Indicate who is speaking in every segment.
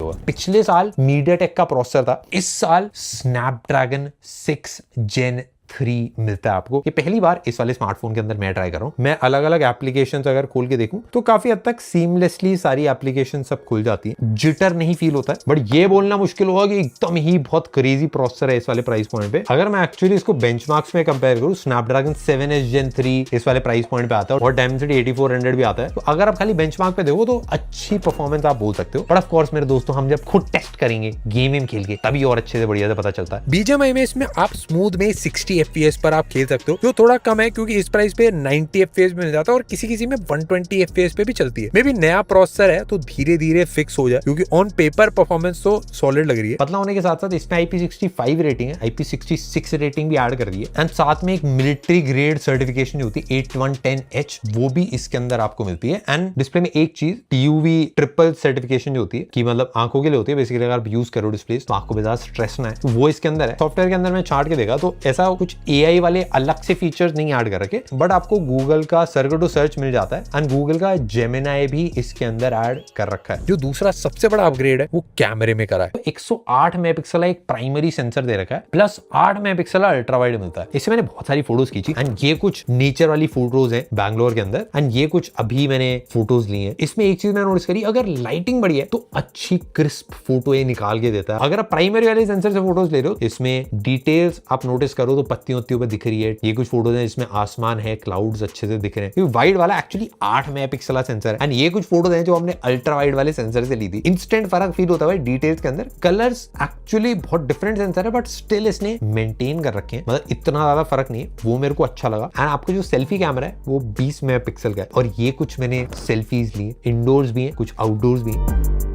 Speaker 1: होगा। पिछले साल मीडियाटेक का प्रोसेसर था, इस साल स्नैपड्रैगन 6 Gen 3 मिलता है आपको। ये पहली बार इस वाले स्मार्टफोन के अंदर मैं ट्राई कर रहा हूं। मैं अलग अलग एप्लीकेशंस अगर खोल के देखूं तो काफी हद तक सीमलेसली सारी एप्लीकेशन सब खुल जाती है, जिटर नहीं फील होता है। बट ये बोलना मुश्किल होगा कि एकदम ही बहुत क्रेजी प्रोसेसर है इस वाले प्राइस पॉइंट पे। अगर मैं एक्चुअली इसको बेंचमार्क्स में कंपेयर करूं, स्नैपड्रैगन 7S Gen 3 इस वाले प्राइस पॉइंट पे आता है और डायमेंसिटी 8400 भी आता है। तो अगर आप खाली बेंचमार्क पे देखो तो अच्छी परफॉर्मेंस आप बोल सकते हो। बट ऑफ कोर्स मेरे दोस्तों, हम जब खुद टेस्ट करेंगे गेम खेल के तभी और अच्छे से बढ़िया से पता चलता है।
Speaker 2: BGMI में इसमें आप स्मूथ में 60 FPS पर आप खेल सकते हो, जो थोड़ा कम है क्योंकि इस प्राइस पे 90 FPS में मिल जाता है और किसी में 120 FPS पे भी चलती है। मे भी नया प्रोसेसर है तो धीरे धीरे फिक्स हो जाए, क्योंकि ऑन पेपर परफॉर्मेंस तो सॉलिड लग रही है।
Speaker 1: पतला होने के साथ साथ इसमें IP65 रेटिंग है, IP66 रेटिंग भी ऐड कर दी है। एंड साथ में एक मिलिट्री ग्रेड सर्टिफिकेशन होती है 8110H, वो भी इसके अंदर आपको मिलती है। एंड डिस्प्ले में एक चीज TUV ट्रिपल सर्टिफिकेशन जो होती है, कि मतलब आंखों के लिए होती है बेसिकली, अगर आप यूज करो डिस्प्ले तो आंखों पे ज्यादा स्ट्रेस ना है, तो वो इसके अंदर है। सॉफ्टवेयर के अंदर मैं छांट के देखा तो ऐसा कुछ AI वाले अलग से फीचर्स नहीं ऐड कर रखे, बट आपको गूगल का सर्वर टू सर्च मिल जाता है एंड गूगल का जेमिनाई भी इसके अंदर ऐड कर रखा है।
Speaker 2: जो दूसरा सबसे बड़ा अपग्रेड है वो कैमरे में करा है।
Speaker 1: 108 मेगापिक्सल एक प्राइमरी सेंसर दे रखा है, प्लस 8 मेगापिक्सल अल्ट्रा वाइड मिलता है। इससे मैंने बहुत सारी फोटोज खींची एंड ये कुछ नेचर वाली फोटोज हैं बैंगलोर के अंदर, एंड ये कुछ अभी मैंने फोटोज ली हैं। इसमें एक चीज मैंने नोटिस करी, अगर लाइटिंग बढ़िया है तो अच्छी क्रिस्प फोटो ये निकाल के देता है। अगर आप प्राइमरी वाले सेंसर से फोटोज ले रहे हो, इसमें डिटेल्स आप नोटिस करो तो पत्तियों पे दिख रही है। ये कुछ फोटोज हैं जिसमें आसमान है, क्लाउड्स अच्छे से दिख रहे हैं, क्योंकि वाइड वाला एक्चुअली 8 मेगापिक्सल का सेंसर है। एंड ये कुछ फोटोज हैं जो हमने अल्ट्रा वाइड वाले सेंसर से ली थी। इंस्टेंट फर्क फील होता है डिटेल्स के अंदर। कलर्स एक्चुअली बहुत डिफरेंट सेंसर है, बट स्टिल इसने मेंटेन कर रखे हैं, मतलब इतना ज्यादा फर्क नहीं है, वो मेरे को अच्छा लगा। एंड आपको जो सेल्फी कैमरा है वो 20 मेगापिक्सल का है, और ये कुछ मैंने सेल्फीज ली, इंडोर्स भी है, कुछ आउटडोर्स भी है।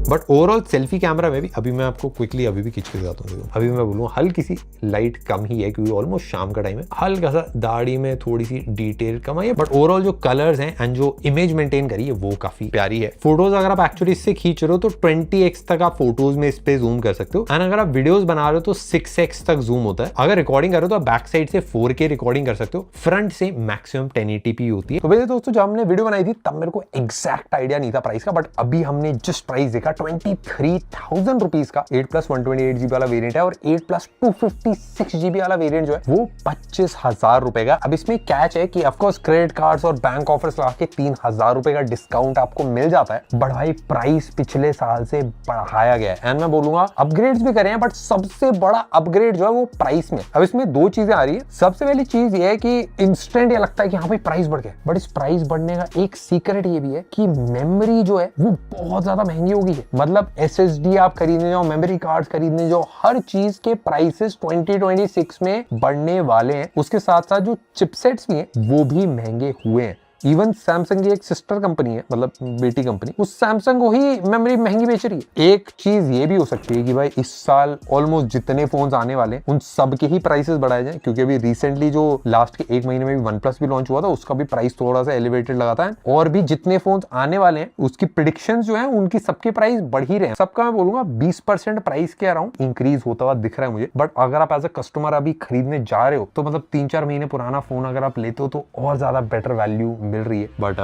Speaker 1: बट ओवरऑल सेल्फी कैमरा में भी अभी मैं आपको क्विकली अभी भी खींच के दिखाता हूँ। अभी मैं बोलूँ हल्की सी लाइट कम ही है, क्योंकि ऑलमोस्ट शाम का टाइम है। हल्का सा दाढ़ी में थोड़ी सी डिटेल कम आई है, बट ओवरऑल जो कलर्स हैं एंड जो इमेज मेंटेन करी है वो काफी प्यारी है। फोटोज अगर आप एक्चुअली इससे खींच रहे हो तो 20x तक आप फोटोज में इस पे जूम कर सकते हो, एंड अगर आप वीडियोस बना रहे हो तो 6x तक जूम होता है। अगर रिकॉर्डिंग कर रहे हो तो आप बैक साइड से 4K रिकॉर्डिंग कर सकते हो, फ्रंट से मैक्सिमम 1080p होती है। तो भैया दोस्तों, जब हमने वीडियो बनाई थी तब मेरे को एग्जैक्ट आइडिया नहीं था प्राइस का, बट अभी हमने जस्ट प्राइस देखा 23,000 रुपीज का 8+ 128GB वाला वेरिएंट है, और 8+ 256GB वाला वेरिएंट जो है वो 25,000 रुपए का। अब इसमें कैच है कि ऑफकोर्स क्रेडिट कार्ड्स और बैंक ऑफर्स लगा के 3,000 रुपए का डिस्काउंट आपको मिल जाता है, बट भाई प्राइस पिछले साल से बढ़ाया गया है। एंड मैं बोलूंगा अपग्रेड्स भी करे हैं, बट सबसे बड़ा अपग्रेड जो है वो प्राइस में। अब इसमें दो चीजें आ रही है। सबसे पहली चीज ये है कि इंस्टेंट ये लगता है कि हाँ भाई प्राइस बढ़ गया, बट इस प्राइस बढ़ने का एक सीक्रेट ये भी है कि मेमोरी जो है वो बहुत ज्यादा महंगी होगी है। मतलब SSD आप खरीदने जाओ, मेमोरी कार्ड खरीदने जाओ, हर चीज के प्राइसेस 2026 में बढ़ने वाले हैं। उसके साथ साथ जो चिपसेट्स भी हैं वो भी महंगे हुए हैं। इवन सैमसंग की एक सिस्टर कंपनी है, मतलब बेटी कंपनी, उस सैमसंग को ही मेमोरी महंगी बेच रही है। एक चीज ये भी हो सकती है कि भाई इस साल ऑलमोस्ट जितने फोन्स आने वाले उन सब के ही प्राइसेस बढ़ाए जाएं, क्योंकि अभी रिसेंटली जो लास्ट के एक महीने में भी OnePlus भी लॉन्च हुआ था, उसका भी प्राइस थोड़ा सा एलिवेटेड लगाता है। और भी जितने फोन्स आने वाले हैं उसकी प्रेडिक्शंस जो है उनकी सबके प्राइस बढ़ ही रहे हैं। सबका मैं बोलूंगा 20% प्राइस के अराउंड इंक्रीज होता हुआ दिख रहा है मुझे। बट अगर आप एज अ कस्टमर अभी खरीदने जा रहे हो तो मतलब 3-4 महीने पुराना फोन अगर आप लेते हो तो और ज्यादा बेटर वैल्यू मिल रही है। बट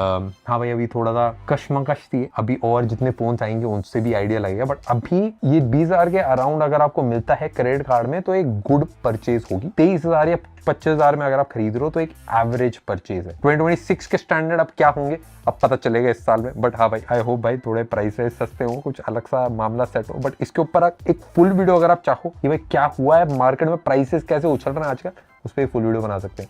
Speaker 1: हाँ भाई, अभी थोड़ा सा कश्मकश थी, अभी और जितने फोन आएंगे उनसे भी आइडिया लगेगा। बट अभी ये 20,000 के अराउंड अगर आपको मिलता है क्रेडिट कार्ड में तो एक गुड परचेज होगी। 23,000 या 25,000 में अगर आप खरीद रहे हो तो एक एवरेज परचेज है। 2026 के स्टैंडर्ड अब क्या होंगे अब पता चलेगा इस साल में। बट हाँ भाई, आई होप भाई थोड़े प्राइसेस सस्ते हो, कुछ अलग सा मामला सेट हो। बट इसके ऊपर एक फुल वीडियो अगर आप चाहो कि भाई क्या हुआ है मार्केट में, प्राइसेस कैसे उछल रहे हैं आजकल, उस पर फुल वीडियो बना सकते हैं।